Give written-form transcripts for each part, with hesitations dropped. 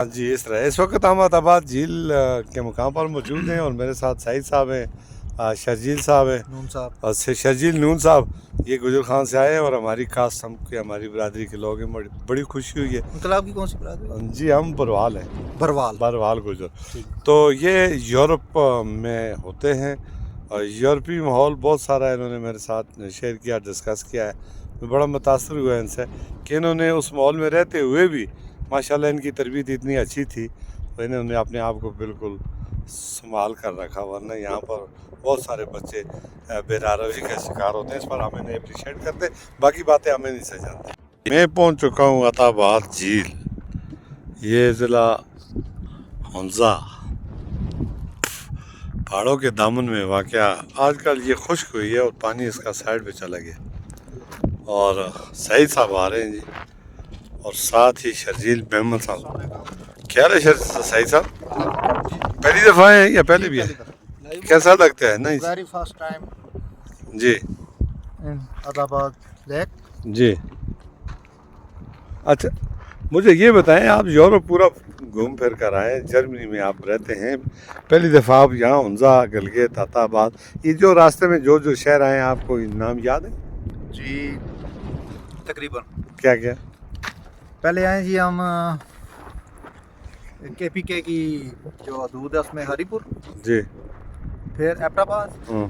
جی اس طرح اس وقت ہم آباد جھیل کے مقام پر موجود ہیں اور میرے ساتھ سعید صاحب ہیں، شرجیل صاحب ہیں نون صاحب اور شرجیل نون صاحب یہ گجر خان سے آئے ہیں اور ہماری خاص ہماری برادری کے لوگ ہیں، بڑی خوشی ہوئی ہے۔ انقلاب کی کون سی برادری؟ جی ہم بروال ہیں، بروال گجر۔ تو یہ یورپ میں ہوتے ہیں اور یورپی ماحول بہت سارا انہوں نے میرے ساتھ شیئر کیا، ڈسکس کیا ہے۔ میں بڑا متاثر ہوا ان سے کہ انہوں نے اس ماحول میں رہتے ہوئے بھی ماشاءاللہ ان کی تربیت اتنی اچھی تھی تو انہوں نے اپنے آپ کو بالکل سنبھال کر رکھا، ورنہ یہاں پر بہت سارے بچے بےراروی کا شکار ہوتے ہیں۔ اس پر ہمیں نہیں اپریشیٹ کرتے، باقی باتیں ہمیں نہیں سمجھاتے۔ میں پہنچ چکا ہوں عطا آباد جھیل، یہ ضلع حنزہ پہاڑوں کے دامن میں واقع۔ آج کل یہ خشک ہوئی ہے اور پانی اس کا سائڈ پہ چلا گیا اور سعید صاحب آ رہے ہیں جی اور ساتھ ہی شرجیل محمد صاحب۔ کیا رہے سعید صاحب پہلی دفعہ ہیں یا پہلے بھی ہیں؟ کیسا لگتا ہے؟ نہیں ویری فرسٹ ٹائم جی ان عطا آباد لیک۔ جی اچھا مجھے یہ بتائیں، آپ یورپ پورا گھوم پھر کر آئے، جرمنی میں آپ رہتے ہیں، پہلی دفعہ آپ یہاں حنزہ گلگت عطا آباد، یہ جو راستے میں جو شہر آئے ہیں آپ کو نام یاد ہے؟ جی تقریباً کیا کیا؟ پہلے آئے جی ہم کے پی کے کی جو حدود ہے اس میں ہری پور، جی پھر ایبٹ آباد، ہاں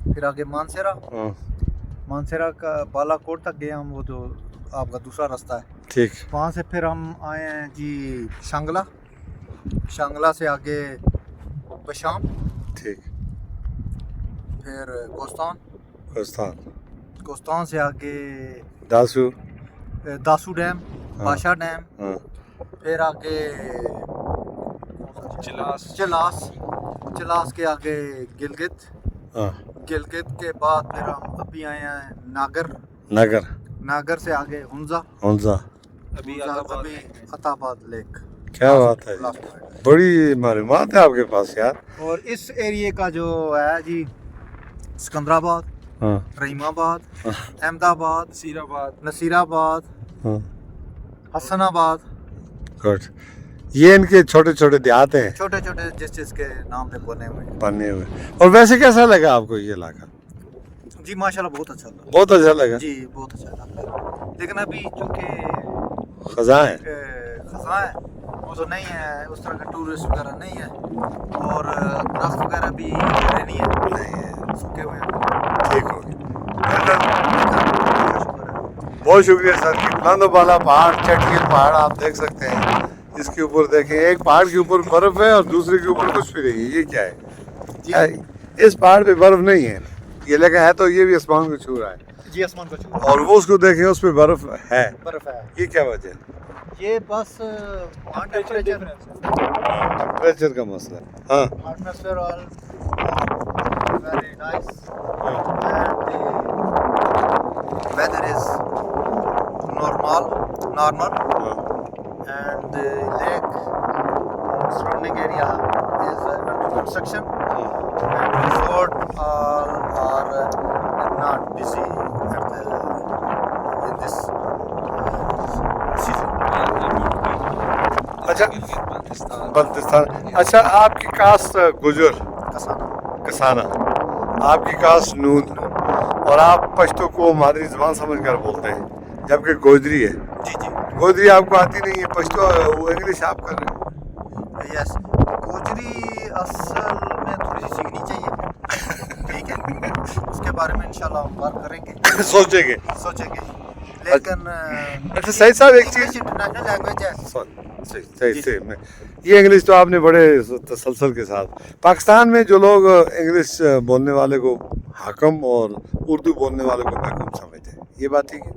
پھر آگے مانسیرا، ہاں مانسیرا کا بالا کوٹ تک گئے ہم، وہ جو آپ کا دوسرا راستہ ہے۔ ٹھیک وہاں سے پھر ہم آئے ہیں جی شانگلہ، شانگلہ سے آگے بشام، ٹھیک پھر کوستان، کوستان سے آگے داسو داسو ڈیم، ہاں باشا ڈیم، ہاں پھر آگے چلاس کے آگے گلگت، ہاں گلگت کے بعد پھر ہم ابھی آئے ہیں ناگر سے آگے حنزہ۔ ابھی عطا آباد لیک۔ کیا بات ہے جی، بڑی معلومات ہے آپ کے پاس یار۔ اور اس ایریے کا جو ہے جی سکندر آباد، ہاں رحیم آباد، احمد آباد، نصیر آباد، ہاں حسن آباد، گڈ، یہ ان کے چھوٹے چھوٹے دیہات ہیں چھوٹے چھوٹے جس کے نام پہ بنے ہوئے ہیں۔ بنے ہوئے۔ اور ویسے کیسا لگا آپ کو یہ علاقہ؟ جی ماشاءاللہ بہت اچھا لگا، بہت اچھا لگا جی بہت اچھا لگا، لیکن ابھی چونکہ خزاں ہے، خزاں ہے تو نہیں ہے، اس طرح کا ٹورسٹ وغیرہ نہیں ہے، اور درخت وغیرہ بھی نہیں ہے، سوکھے ہوئے ہیں۔ ٹھیک ہو گیا، بہت شکریہ سر۔ بلند بالا پہاڑ، چٹکیل پہاڑ آپ دیکھ سکتے ہیں، اس کے اوپر دیکھیں، ایک پہاڑ کے اوپر برف ہے اور دوسرے کے اوپر کچھ بھی نہیں ہے، یہ کیا ہے؟ اس پہاڑ پہ برف نہیں ہے یہ، لیکن ہے تو یہ بھی آسمان کو چھو رہا ہے جی آسمان کا چھوٹا، اور وہ اس کو دیکھیں اس پہ برف ہے، برف ہے۔ یہ کیا وجہ ہے؟ یہ بس ٹیمپریچر کا مسئلہ ہے۔ ہاں atmosphere all very nice and the weather is normal and the lake surrounding area is under construction and resort are not busy in this season. اچھا بلتستان، اچھا آپ کی کاسٹ گجر کسانہ، آپ کی کاسٹ نون، اور آپ پشتو کو مادری زبان سمجھ کر بولتے ہیں، جبکہ گوجری ہے۔ جی گوجری آپ کو آتی نہیں ہے، پشتو وہ انگلش آپ کر رہے ہیں۔ یس، گوجری اصل میں تھوڑی سی سیکھنی چاہیے، ٹھیک ہے، اس کے بارے میں انشاءاللہ ہم بات کریں گے، سوچیں گے، لیکن اچھا سعید صاحب ایک چیز، انٹرنیشنل لینگویج ہے۔ صحیح میں یہ انگلش تو آپ نے بڑے تسلسل کے ساتھ، پاکستان میں جو لوگ انگلش بولنے والے کو حاکم اور اردو بولنے والے کو محکوم سمجھتے ہیں، یہ بات ٹھیک ہے؟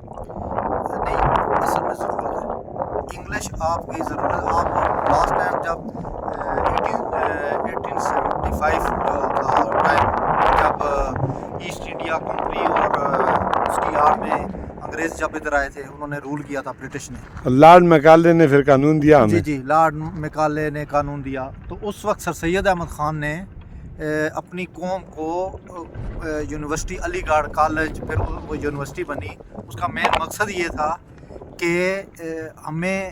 نہیں، اصل میں ضرورت ہے انگلش، آپ کی ضرورت ہے۔ آپ لاسٹ ٹائم جب 1875 کا ٹائم جب ایسٹ انڈیا کمپنی اور اس کی آڑ میں انگریز جب ادھر آئے تھے، انہوں نے رول کیا تھا، برٹش نے، لارڈ میکالے نے پھر قانون دیا ہمیں۔ جی لارڈ میکالے نے قانون دیا، تو اس وقت سر سید احمد خان نے اپنی قوم کو یونیورسٹی علی گڑھ کالج، پھر وہ یونیورسٹی بنی، اس کا مین مقصد یہ تھا کہ ہمیں